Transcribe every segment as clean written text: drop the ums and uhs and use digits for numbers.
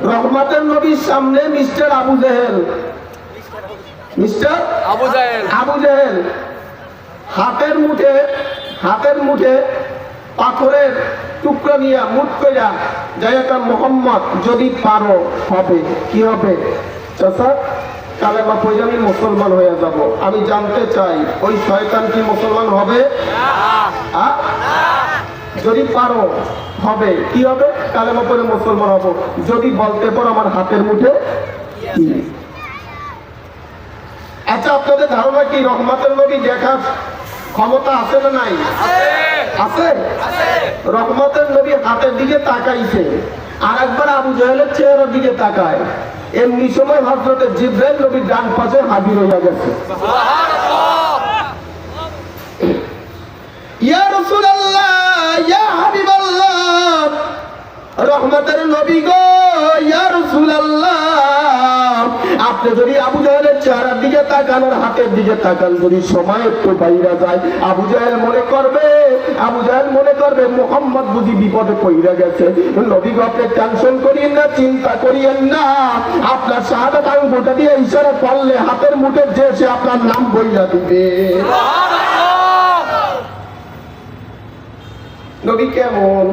রহমতের নবীর সামনে মিস্টার আবু জেহেল আবু জেহেল হাতের মুঠে পাথরের টুকরো নিয়ে মুঠ কইরা জায়গা মোহাম্মদ যদি পারো হবে কি হবে চাচা কালেমা পড়ে আমি মুসলমান হয়ে যাব। আমি জানতে চাই ওই শয়তান কি মুসলমান হবে? যদি পারো হবে কি হবে? কালেমা পড়ে মুসলমান হব যদি বলতে পারো আমার হাতের মুঠে কি। আচ্ছা আপনাদের ধারণা কি রহমতের নবী দেখার ক্ষমতা আছে না নাই? আছে। রহমতের নবী হাতের দিকে তাকাইছে, আর একবার আবু জাহেলের চেহারার দিকে তাকায়। এমনি সময় হযরতে জিবরাইল নবীর ডান পাশে হাজির হইয়া গেছে। ইয়া রাসূলুল্লাহ, ইয়া হাবিবাল্লাহ, রহমতের নবী গো, ইয়া রাসূলুল্লাহ, আপনি যদি আবু জাহেলের চেহারার দিকে তাকান আর হাতের দিকে তাকান, যদি সময় একটু বাইরে যায় আবু জাহেল মনে করবে মুহাম্মদ বুঝি বিপদে পড়ে গেছে। নবী গো আপনি টেনশন করিয়েন না, চিন্তা করিয়েন না, আপনার শাহাদাত আঙ্গুলটা দিয়ে ইশারা করলে হাতের মুঠে যে সে আপনার নাম বইলা দিবে। নবী কেমন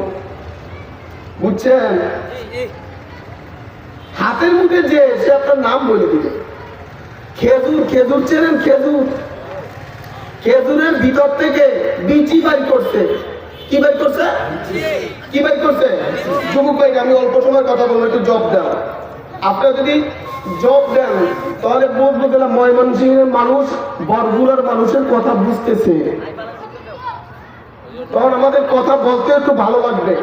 বুঝছেন? হাতের মুখে যে সে আপনার নাম বলে দিবে। খেজুর চেনেন? খেজুরের ভিতর থেকে বিচি বাই করছে। কি বাই করছে? যুবক ভাই আমি অল্প সময় কথা বলবো, একটু জব দাও। আপনারা যদি জব দেন তাহলে বুঝবো গেলে ময়মনসিংহের মানুষ বরগুনার মানুষের কথা বুঝতেছে, তখন আমাদের কথা বলতে একটু ভালো লাগবে।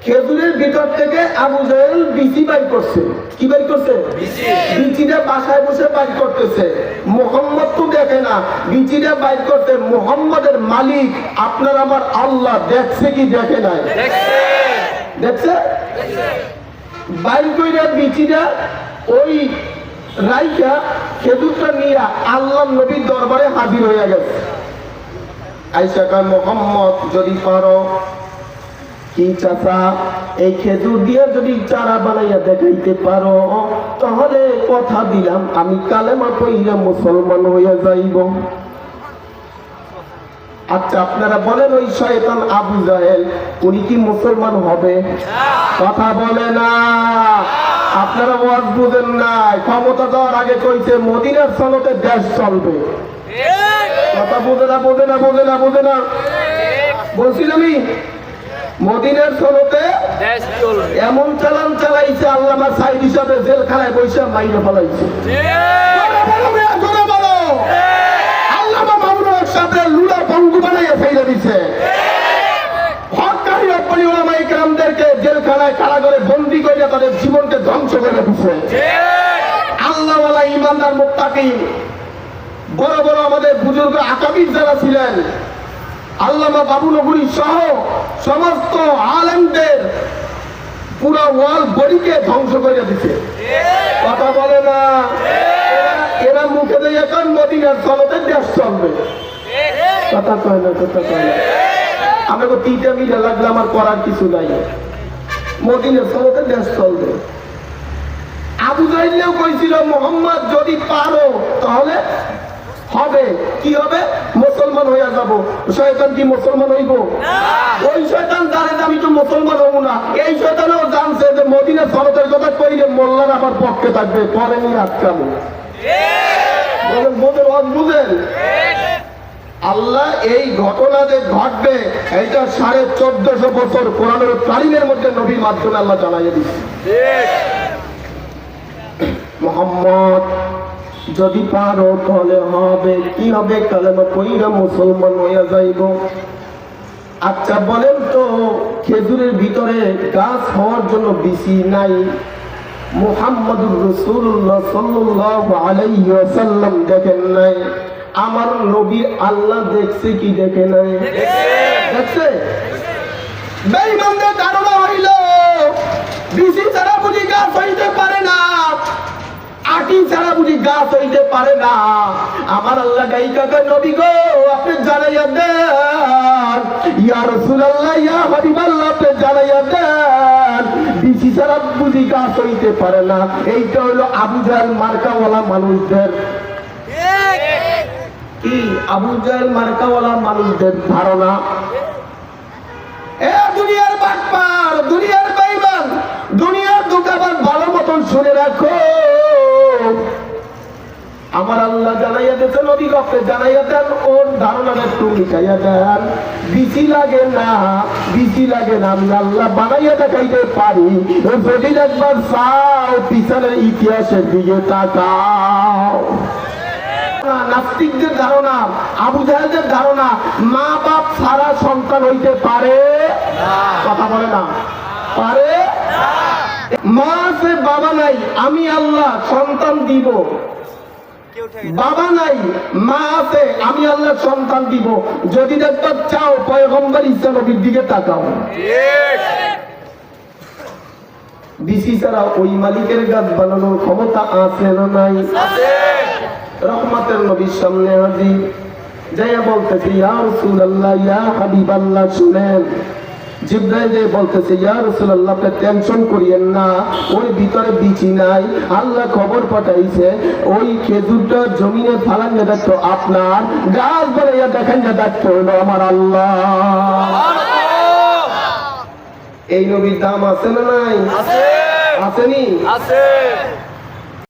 খেজুরের ভিতর থেকে আবু জাহেল বিচি বাই করছে। কি বাই করছে? বিচিটা বাসায় বসে বাই করতেছে। মুহাম্মদ তো দেখে না, বিচিটা বাই করতে মুহাম্মদের মালিক আপনার আমার আল্লাহ দেখছে কি দেখে নাই? দেখছে। বাই কইরা বিচিটা ওই রাইখা খেজুরটা নিয়ে আল্লাহ নবীর দরবারে হাজির হয়ে গেছে। আয়েশা কয় মুহাম্মদ যদি পারো কি চাচা এই খেজুর দিয়ে যদি চারা বানাইয়া দেখাইতে পারো তাহলে কথা দিলাম আমি কালেমা পড়িয়া মুসলমান হইয়া যাইব। আচ্ছা আপনারা বলেন ওই শয়তান আবু জাহেল উনি কি মুসলমান হবে? কথা বলে না। আপনারা ওয়াজ বুঝেন নাই। ক্ষমতা দেওয়ার আগে কইছে মদিনার সনদে দেশ চলবে। কথা বোঝে না বলছিল আমি মদিনার সনদে এমন চালান চালাইছে আল্লামা সাইদ হিসাবে জেলখানায় বসে মাইরে ফেলাইছে। আল্লামা মামুনুল হক সাহেব লুলা পঙ্গু বানাইয়া ফেলে দিছে। হক্কানি রব্বানি উলামা ইকরামদেরকে জেলখানায় কারাগারে বন্দী করে তাদের জীবনকে ধ্বংস করে দিছে। আল্লাহওয়ালা ইমানদার মুত্তাকি বড় বড় আমাদের বুজুর্গ আকাবির যারা ছিলেন আল্লামা বাবুনগরী সহ সমস্ত আলেমদের পুরো ওয়াল বডিকে ধ্বংস করে দিচ্ছে। কথা বলে না। এরা মুখে দিয়ে এখন মদিনার সনদে দেশ চলবে। কথা কয় না। আমাকে তিনটা মিলে লাগলে আমার করার কিছু নাই। মদিনার সনদে দেশ চলবে। আবু জাহেলও কইছিল মুহাম্মদ যদি পারো তাহলে হবে। কি হবে? মুসলমান হইয়া যাব। শয়তান কি মুসলমান হইব? ওই শয়তান জানে যে আমি তো মুসলমান হব না। এই শয়তানও জানছে যে মদিনার সনদের কথা কইলে মোল্লার আমার পক্ষে থাকবে, পরে নিয়ে আটকাবো। বুঝেন আল্লাহ এই ঘটনা যে ঘটবে এইটা 1450 বছর কোরআনের তালিমের মধ্যে নবীর মাধ্যমে আল্লাহ জানাইয়ে দিচ্ছে। মুহাম্মদ যদি পারো তাহলে হবে। কি হবে? কালেমা পড়িয়া মুসলমান হইয়া যাইব। আচ্ছা বলেন তো খেজুরের ভিতরে গাছ হওয়ার জন্য বিচি নাই? মুহাম্মাদুর রাসূলুল্লাহ সাল্লাল্লাহু আলাইহি ওয়াসাল্লাম দেখেন নাই? আমার নবীর আল্লাহ দেখছে কি দেখে নাই? দেখছে। বেঈমানদের ধারণা হইল বিচি ছাড়া বুঝি গাছ হইতে পারে না, আটি ছাড়া বুঝি গাছ হইতে পারে না। আমার আল্লাহ গাই কাকা নবী গো আপনি জানাইয়া দেন, ইয়া রাসূলুল্লাহ ইয়া হাবিবাল্লাহ আপনি জানাইয়া দেন বিচি ছাড়া বুঝি গাছ হইতে পারে না। এইটা হলো আবু জাহেল মার্কাওয়ালা মানুষদের কি, আবু জাহেল মার্কাওয়ালা মানুষদের ধারণা। এ দুনিয়ার বাটপার, দুনিয়ার বেঈমান, দুনিয়ার দোকানদার, ভালো মতন শুনে রাখো। আমার আল্লাহ জানাইয়া দিতে, নবী গপ্পে জানাইয়া দেন, ওর ধারণাটা একটু মিটাইয়া দেন। বিচি লাগে না, বিচি লাগে না, আমি আল্লাহ বানাইয়া দেখাইতে পারি। যদি একবার চাও পিছনের ইতিহাসের দিকে তাকাও। নাস্তিকদের ধারণা, আবু জাহেলদের ধারণা, মা বাপ ছাড়া সন্তান হইতে পারে কথা বলে না, পারে মা আছে বাবা নাই, আমি আল্লাহ সন্তান দিব। বাবা নাই মা আছে, আমি আল্লাহ সন্তান দিব। যদি দেখতে চাও পয়গম্বর ঈসা নবীর দিকে তাকাও। বিসি ছাড়া ওই মালিকের গাছ বানানোর ক্ষমতা আছে না নাই? রহমতের নবীর সামনে হাজির যাইয়া বলতেছে, ইয়া রাসূলুল্লাহ, ইয়া হাবিবাল্লাহ, শুনেন। জিবরাইল বলতেছে, ইয়া রাসূলুল্লাহ, আপনি টেনশন করিয়েন না, ওই ভিতরে বিচি নাই। আল্লাহ খবর পাঠাইছে, ওই খেজুরটা জমিনে ফালান দায়িত্ব আপনার, গাছ বানাইয়া দেখান দায়িত্ব হলো আমার আল্লাহ। এই নবীর দাম আছে না নাই? আসেনি? আছে।